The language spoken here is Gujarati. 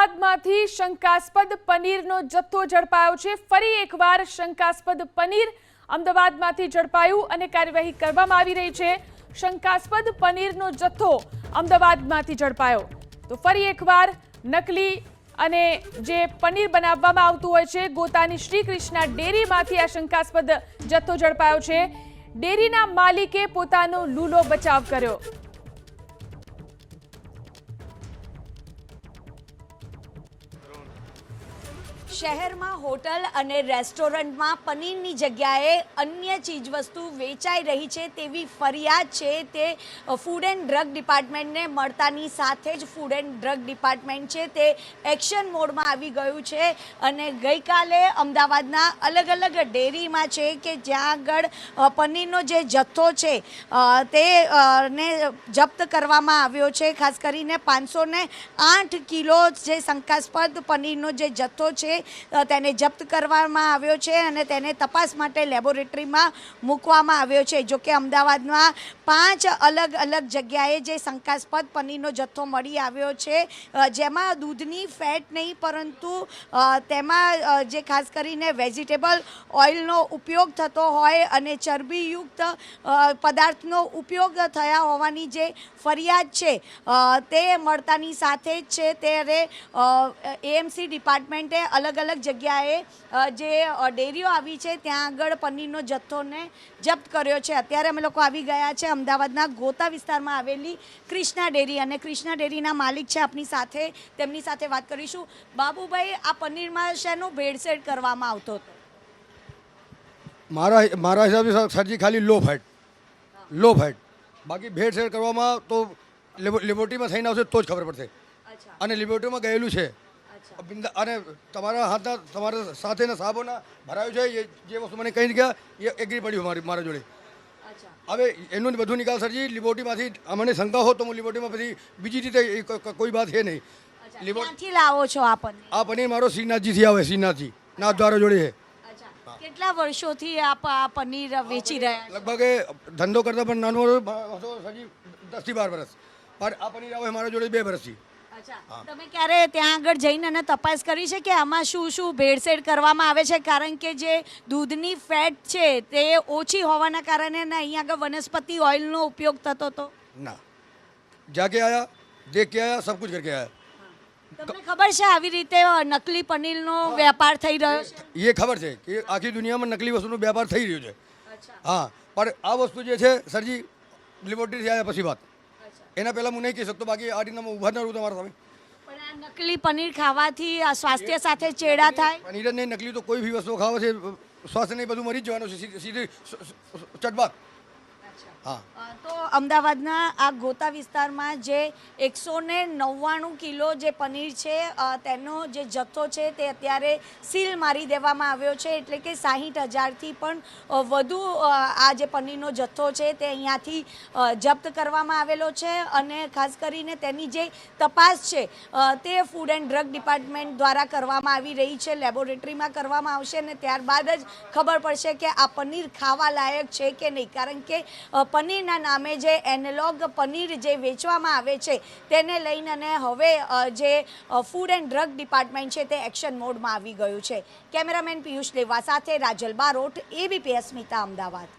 અમદાવાદમાંથી શંકાસ્પદ પનીરનો જથ્થો ઝડપાયો છે। ફરી એકવાર શંકાસ્પદ પનીર અમદાવાદમાંથી ઝડપાયું અને કાર્યવાહી કરવામાં આવી રહી છે। શંકાસ્પદ પનીરનો જથ્થો અમદાવાદમાંથી ઝડપાયો તો ફરી એકવાર નકલી અને જે પનીર બનાવવામાં આવતું હોય છે ગોતાની શ્રી કૃષ્ણા ડેરીમાંથી આ શંકાસ્પદ જથ્થો ઝડપાયો છે। ડેરીના માલિકે પોતાનો લૂલો બચાવ કર્યો। શહેરમાં હોટલ અને રેસ્ટોરન્ટમાં પનીરની જગ્યાએ અન્ય ચીજવસ્તુ વેચાઈ રહી છે તેવી ફરિયાદ છે તે ફૂડ એન્ડ ડ્રગ ડિપાર્ટમેન્ટને મળતાની સાથે જ ફૂડ એન્ડ ડ્રગ ડિપાર્ટમેન્ટ છે તે એક્શન મોડમાં આવી ગયું છે અને ગઈકાલે અમદાવાદના અલગ અલગ ડેરીમાં છે કે જ્યાં આગળ પનીરનો જે જથ્થો છે તે ને જપ્ત કરવામાં આવ્યો છે। ખાસ કરીને 508 કિલો જે શંકાસ્પદ પનીરનો જે જથ્થો છે તેને જપ્ત કરવામાં આવ્યો છે અને તેને તપાસ માટે લેબોરેટરીમાં મૂકવામાં આવ્યો છે। જો કે અમદાવાદમાં 5 અલગ અલગ જગ્યાએ જે શંકાસ્પદ પનીરનો જથ્થો મળી આવ્યો છે જેમાં દૂધની ફેટ નહીં પરંતુ તેમાં જે ખાસ કરીને વેજીટેબલ ઓઇલનો ઉપયોગ થતો હોય અને ચરબીયુક્ત પદાર્થનો ઉપયોગ થયા હોવાની જે ફરિયાદ છે તે મળતાની સાથે જ છે ત્યારે એએમસી ડિપાર્ટમેન્ટે અલગ અલગ જગ્યાએ જે ડેરીઓ આવી છે ત્યાં આગળ પનીરનો જથ્થોને જપ્ત કર્યો છે। અત્યારે અમે લોકો આવી ગયા છે અમદાવાદના ગોતા વિસ્તારમાં આવેલી કૃષ્ણા ડેરી અને કૃષ્ણા ડેરીના માલિક છે આપણી સાથે, તેમની સાથે વાત કરીશું। બાબુભાઈ, આ પનીરમાં શેનો ભેળસેળ કરવામાં આવતો હતો? મારા હિસાબે સરજી ખાલી લો ફેટ બાકી ભેળસેળ કરવામાં તો લેબોરેટરીમાં થઈને આવશે તો જ ખબર પડશે અને લેબોરેટરીમાં ગયેલું છે અને તમારા સાથેના સાહેબોના ભરાયું છે જે વસ્તુ મને કહી ગયા એ એગ્રી પડ્યું મારા જોડે। હવે એનું બધું નિકાલ સરજી લેબોરેટરીમાંથી મને શંકા હો તો હું લેબોરેટરીમાં પછી બીજી રીતે કોઈ વાત છે નહીં। ક્યાંથી લાવો છો આ પનીર? આ પનીર મારો શ્રીનાથજીથી આવે, શ્રીનાથજી નાથદ્વારા જોડે છે। કેટલા વર્ષોથી આપ આ પનીર વેચી રહ્યા? લગભગ ધંધો કરતા પણ નાનો સરજી 10 થી 12 વર્ષ, પણ આ પનીર આવે મારા જોડે 2 વર્ષથી। તમે ક્યારે ત્યાં આગળ જઈને અને તપાસ કરી છે કે આમાં શું શું ભેળસેળ કરવામાં આવે છે? કારણ કે જે દૂધની ફેટ છે તે ઓછી હોવાના કારણે અહીંયા આગળ વનસ્પતિ ઓઇલનો ઉપયોગ થતો હતો? ના, જાકે આયા, દેખ કે આયા, સબ કુછ કરકે આયા। તમને ખબર છે આવી રીતે નકલી પનીરનો વેપાર થઈ રહ્યો છે? એ ખબર છે કે આખી દુનિયામાં નકલી વસ્તુનો વેપાર થઈ રહ્યો છે। હા, પણ આ વસ્તુ જે છે સરજી લેબોરેટરીથી આવ્યા પછી વાત, એના પહેલાં હું નહીં કહી શકતો, બાકી આ રીતના ઊભા ન રહું તમારા સામે। પણ આ નકલી પનીર ખાવાથી સ્વાસ્થ્ય સાથે ચેડા થાય? પનીર જ નહીં, નકલી તો કોઈ બી વસ્તુ ખાવા છે સ્વાસ્થ્ય નહીં બધું મરી જ જવાનું છે સીધી ચટબાત। હા, તો અમદાવાદના આ ગોતા વિસ્તારમાં જે 199 કિલો જે પનીર છે તેનો જે જથ્થો છે તે અત્યારે સીલ મારી દેવામાં આવ્યો છે, એટલે કે 60,000થી પણ વધુ આ જે પનીરનો જથ્થો છે તે અહીંયાથી જપ્ત કરવામાં આવેલો છે અને ખાસ કરીને તેની જે તપાસ છે તે ફૂડ એન્ડ ડ્રગ ડિપાર્ટમેન્ટ દ્વારા કરવામાં આવી રહી છે। લેબોરેટરીમાં કરવામાં આવશે અને ત્યારબાદ જ ખબર પડશે કે આ પનીર ખાવા લાયક છે કે નહીં, કારણ કે પનીરના નામે જે એનાલોગ પનીર જે વેચવામાં આવે છે તેને લઈને અને હવે જે ફૂડ એન્ડ ડ્રગ ડિપાર્ટમેન્ટ છે તે એક્શન મોડમાં આવી ગયું છે। કેમેરામેન પિયુષ લેવા સાથે રાજલ બારોટ, એબીપી અસ્મિતા, અમદાવાદ।